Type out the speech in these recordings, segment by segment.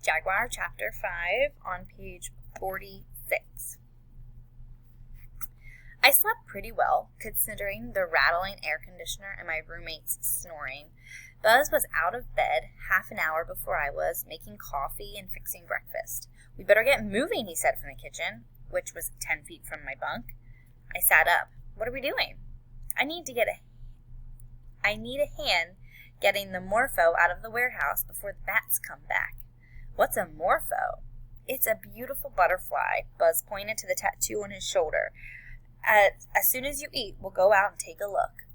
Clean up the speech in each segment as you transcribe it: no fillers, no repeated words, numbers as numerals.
Jaguar Chapter 5 on page 46. I slept pretty well, considering the rattling air conditioner and my roommate's snoring. Buzz was out of bed half an hour before I was, making coffee and fixing breakfast. "We better get moving," he said from the kitchen, which was 10 feet from my bunk. I sat up. "What are we doing?" I need a hand getting the morpho out of the warehouse before the bats come back." "What's a morpho?" "It's a beautiful butterfly." Buzz pointed to the tattoo on his shoulder. As soon as you eat, we'll go out and take a look."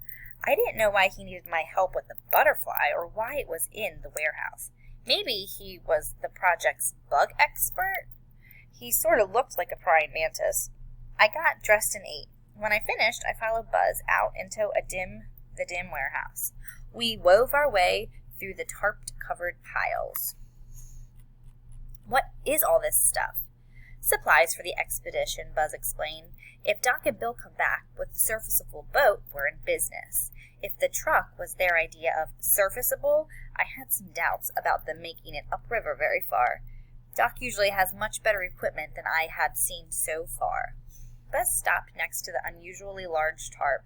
I didn't know why he needed my help with the butterfly or why it was in the warehouse. Maybe he was the project's bug expert? He sort of looked like a praying mantis. I got dressed and ate. When I finished, I followed Buzz out into the dim warehouse. We wove our way through the tarp-covered piles. "What is all this stuff?" "Supplies for the expedition," Buzz explained. "If Doc and Bill come back with the serviceable boat, we're in business." If the truck was their idea of serviceable, I had some doubts about them making it upriver very far. Doc usually has much better equipment than I had seen so far. Buzz stopped next to the unusually large tarp.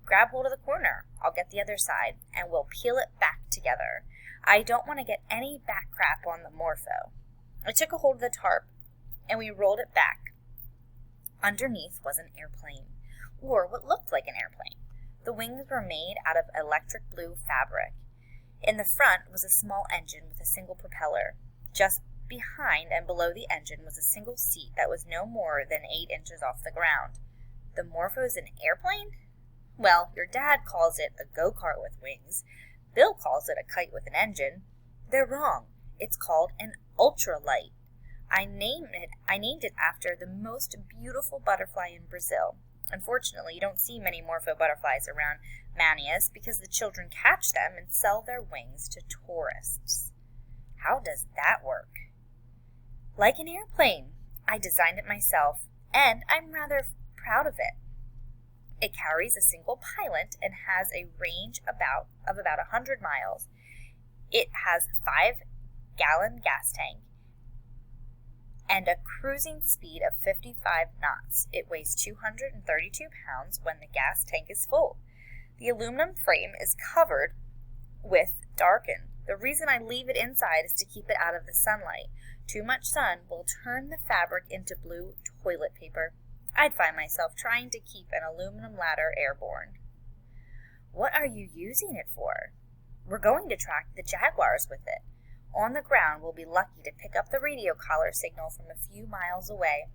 "Grab hold of the corner. I'll get the other side, and we'll peel it back together. I don't want to get any back crap on the morpho." I took a hold of the tarp, and we rolled it back. Underneath was an airplane, or what looked like an airplane. The wings were made out of electric blue fabric. In the front was a small engine with a single propeller. Just behind and below the engine was a single seat that was no more than 8 inches off the ground. The morpho's an airplane? Well, your dad calls it a go-kart with wings. Bill calls it a kite with an engine. They're wrong. It's called an ultralight. I named it after the most beautiful butterfly in Brazil. Unfortunately, you don't see many morpho butterflies around Manaus because the children catch them and sell their wings to tourists. How does that work? Like an airplane. I designed it myself, and I'm rather proud of it. It carries a single pilot and has a range of about 100 miles. It has 5-gallon gas tank and a cruising speed of 55 knots. It weighs 232 pounds when the gas tank is full. The aluminum frame is covered with darken. The reason I leave it inside is to keep it out of the sunlight. Too much sun will turn the fabric into blue toilet paper. I'd find myself trying to keep an aluminum ladder airborne. "What are you using it for?" "We're going to track the Jaguars with it. On the ground, we'll be lucky to pick up the radio collar signal from a few miles away.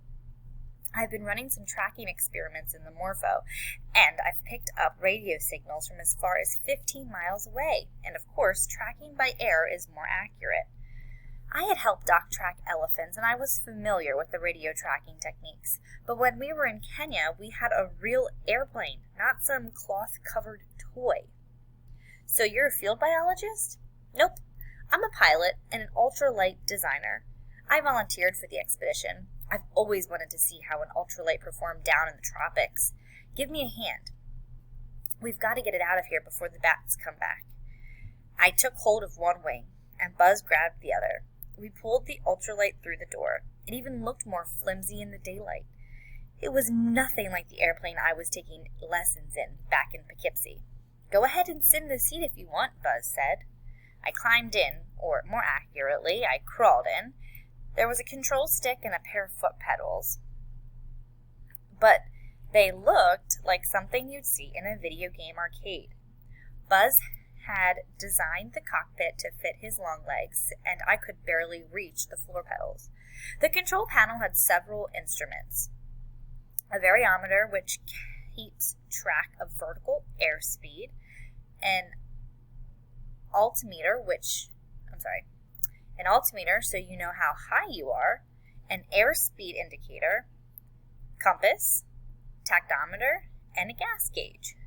I've been running some tracking experiments in the morpho, and I've picked up radio signals from as far as 15 miles away, and of course, tracking by air is more accurate. I had helped Doc track elephants, and I was familiar with the radio tracking techniques, but when we were in Kenya, we had a real airplane, not some cloth-covered toy." "So you're a field biologist?" "Nope. I'm a pilot and an ultralight designer. I volunteered for the expedition. I've always wanted to see how an ultralight performed down in the tropics. Give me a hand. We've got to get it out of here before the bats come back." I took hold of one wing, and Buzz grabbed the other. We pulled the ultralight through the door. It even looked more flimsy in the daylight. It was nothing like the airplane I was taking lessons in back in Poughkeepsie. "Go ahead and sit in the seat if you want," Buzz said. I climbed in, or more accurately, I crawled in. There was a control stick and a pair of foot pedals, but they looked like something you'd see in a video game arcade. Buzz had designed the cockpit to fit his long legs, and I could barely reach the floor pedals. The control panel had several instruments. A variometer, which keeps track of vertical airspeed, an altimeter so you know how high you are, an airspeed indicator, compass, tachometer, and a gas gauge.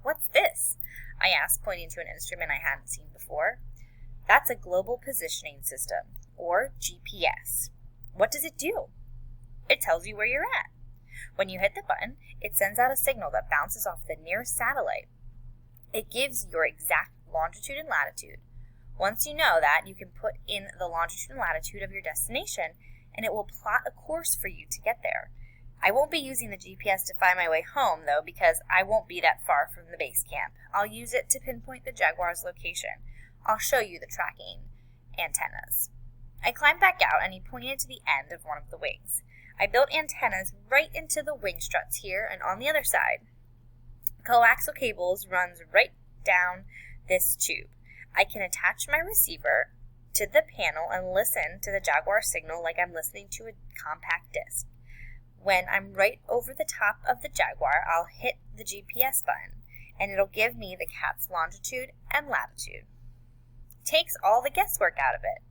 "What's this?" I asked, pointing to an instrument I hadn't seen before. "That's a global positioning system, or GPS. "What does it do?" "It tells you where you're at. When you hit the button, it sends out a signal that bounces off the nearest satellite. It gives your exact longitude and latitude. Once you know that, you can put in the longitude and latitude of your destination, and it will plot a course for you to get there. I won't be using the GPS to find my way home, though, because I won't be that far from the base camp. I'll use it to pinpoint the Jaguar's location. I'll show you the tracking antennas. I climbed back out, and he pointed to the end of one of the wings. I built antennas right into the wing struts here and on the other side. Coaxial cables runs right down this tube. I can attach my receiver to the panel and listen to the Jaguar signal like I'm listening to a compact disc. When I'm right over the top of the Jaguar, I'll hit the GPS button, and it'll give me the cat's longitude and latitude. Takes all the guesswork out of it.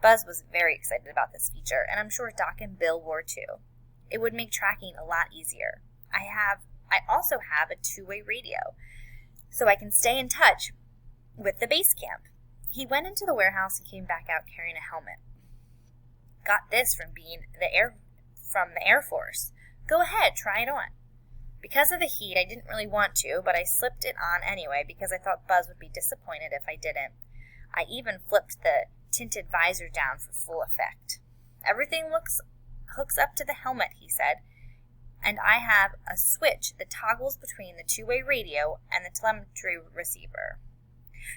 Buzz was very excited about this feature, and I'm sure Doc and Bill were too. It would make tracking a lot easier. I also have a two-way radio, so I can stay in touch with the base camp. He went into the warehouse and came back out carrying a helmet. Got this from the Air Force. Go ahead, try it on. Because of the heat, I didn't really want to, but I slipped it on anyway because I thought Buzz would be disappointed if I didn't. I even flipped the tinted visor down for full effect. Everything hooks up to the helmet, he said, and I have a switch that toggles between the two-way radio and the telemetry receiver,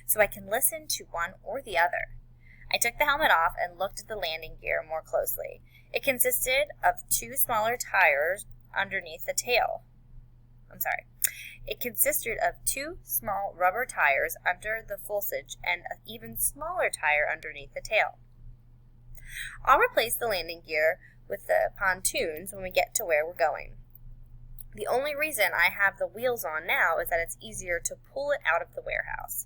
so I can listen to one or the other. I took the helmet off and looked at the landing gear more closely. It consisted of two smaller tires underneath the tail. It consisted of two small rubber tires under the fuselage and an even smaller tire underneath the tail. I'll replace the landing gear with the pontoons when we get to where we're going. The only reason I have the wheels on now is that it's easier to pull it out of the warehouse.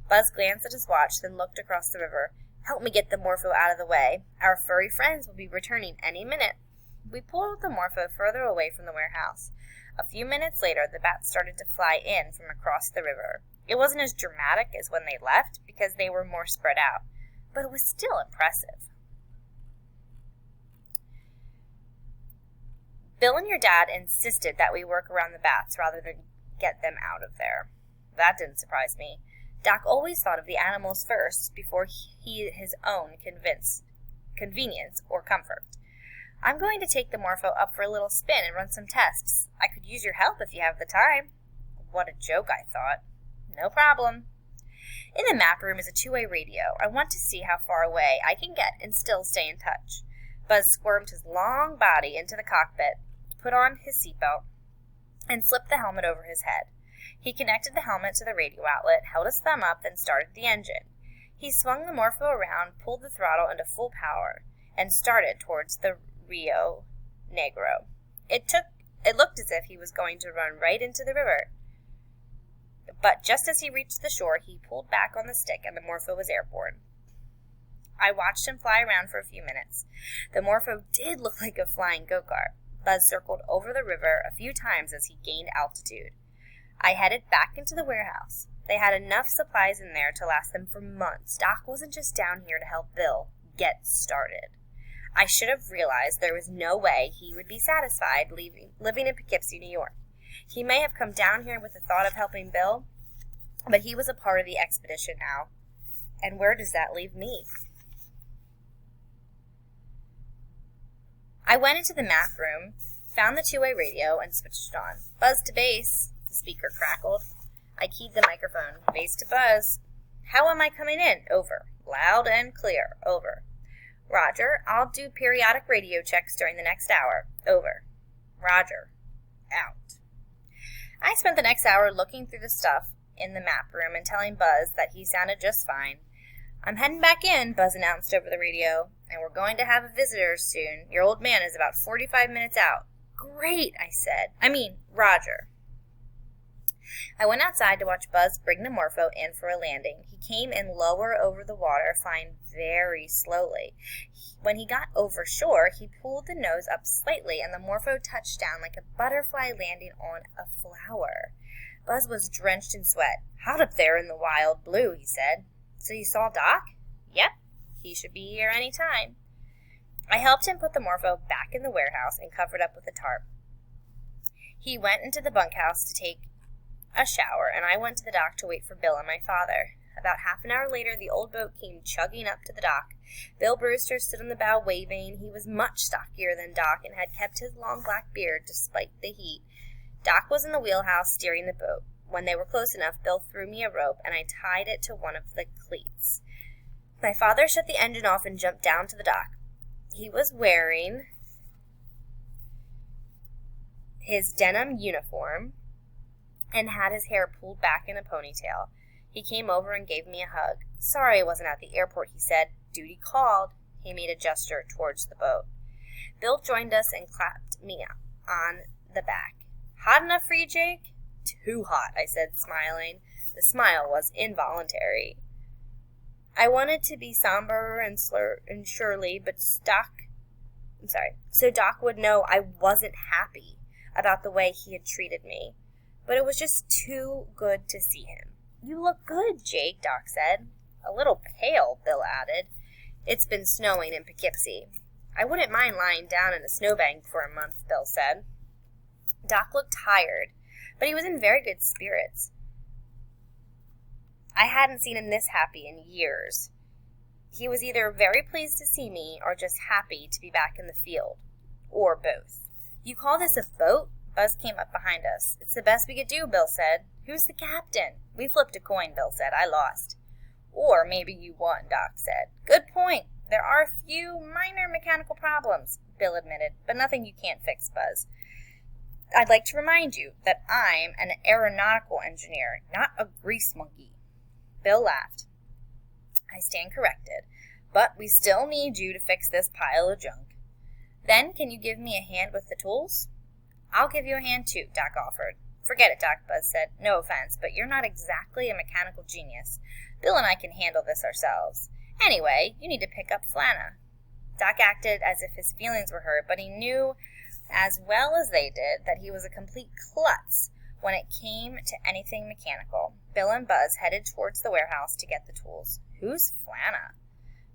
Buzz glanced at his watch, then looked across the river. Help me get the Morpho out of the way. Our furry friends will be returning any minute. We pulled the Morpho further away from the warehouse. A few minutes later, the bats started to fly in from across the river. It wasn't as dramatic as when they left because they were more spread out, but it was still impressive. Bill and your dad insisted that we work around the bats rather than get them out of there. That didn't surprise me. Doc always thought of the animals first before his own convenience or comfort. I'm going to take the Morpho up for a little spin and run some tests. I could use your help if you have the time. What a joke, I thought. No problem. In the map room is a two-way radio. I want to see how far away I can get and still stay in touch. Buzz squirmed his long body into the cockpit, put on his seatbelt, and slipped the helmet over his head. He connected the helmet to the radio outlet, held his thumb up, then started the engine. He swung the Morpho around, pulled the throttle into full power, and started towards the Rio Negro. It looked as if he was going to run right into the river. But just as he reached the shore, he pulled back on the stick and the Morpho was airborne. I watched him fly around for a few minutes. The Morpho did look like a flying go-kart. Buzz circled over the river a few times as he gained altitude. I headed back into the warehouse. They had enough supplies in there to last them for months. Doc wasn't just down here to help Bill get started. I should have realized there was no way he would be satisfied living in Poughkeepsie, New York. He may have come down here with the thought of helping Bill, but he was a part of the expedition now. And where does that leave me? I went into the map room, found the two-way radio, and switched it on. Buzz to base, the speaker crackled. I keyed the microphone. Base to Buzz. How am I coming in? Over. Loud and clear. Over. Roger. I'll do periodic radio checks during the next hour. Over. Roger. Out. I spent the next hour looking through the stuff in the map room and telling Buzz that he sounded just fine. I'm heading back in, Buzz announced over the radio, and we're going to have a visitor soon. Your old man is about 45 minutes out. Great, I said. Roger. I went outside to watch Buzz bring the Morpho in for a landing. He came in lower over the water, flying very slowly. When he got over shore, he pulled the nose up slightly, and the Morpho touched down like a butterfly landing on a flower. Buzz was drenched in sweat. Hot up there in the wild blue, he said. So you saw Doc? Yep. He should be here any time. I helped him put the Morpho back in the warehouse and covered up with a tarp. He went into the bunkhouse to take a shower, and I went to the dock to wait for Bill and my father. About half an hour later, the old boat came chugging up to the dock. Bill Brewster stood on the bow waving. He was much stockier than Doc and had kept his long black beard despite the heat. Doc was in the wheelhouse steering the boat. When they were close enough, Bill threw me a rope, and I tied it to one of the cleats. My father shut the engine off and jumped down to the dock. He was wearing his denim uniform and had his hair pulled back in a ponytail. He came over and gave me a hug. "Sorry I wasn't at the airport," he said. "Duty called." He made a gesture towards the boat. Bill joined us and clapped me on the back. "Hot enough for you, Jake?" "Too hot," I said, smiling. The smile was involuntary. I wanted to be somber and surly, but so Doc would know I wasn't happy about the way he had treated me. But it was just too good to see him. "You look good, Jake," Doc said. "A little pale," Bill added. "It's been snowing in Poughkeepsie." "I wouldn't mind lying down in a snowbank for a month," Bill said. Doc looked tired, but he was in very good spirits. I hadn't seen him this happy in years. He was either very pleased to see me or just happy to be back in the field, or both. "You call this a boat?" Buzz came up behind us. "It's the best we could do," Bill said. "Who's the captain?" "We flipped a coin," Bill said. "I lost." "Or maybe you won," Doc said. "Good point. There are a few minor mechanical problems," Bill admitted, "but nothing you can't fix, Buzz. I'd like to remind you that I'm an aeronautical engineer, not a grease monkey." Bill laughed. "I stand corrected, but we still need you to fix this pile of junk." "Then can you give me a hand with the tools?" "I'll give you a hand too," Doc offered. "Forget it, Doc," Buzz said. "No offense, but you're not exactly a mechanical genius. Bill and I can handle this ourselves. Anyway, you need to pick up Flana." Doc acted as if his feelings were hurt, but he knew as well as they did that he was a complete klutz when it came to anything mechanical. Bill and Buzz headed towards the warehouse to get the tools. "Who's Flana?"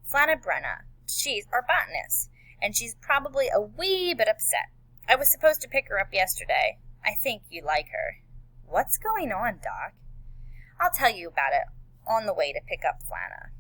"Flana Brenna. She's our botanist, and she's probably a wee bit upset. I was supposed to pick her up yesterday. I think you'd like her." "What's going on, Doc?" "I'll tell you about it on the way to pick up Flana."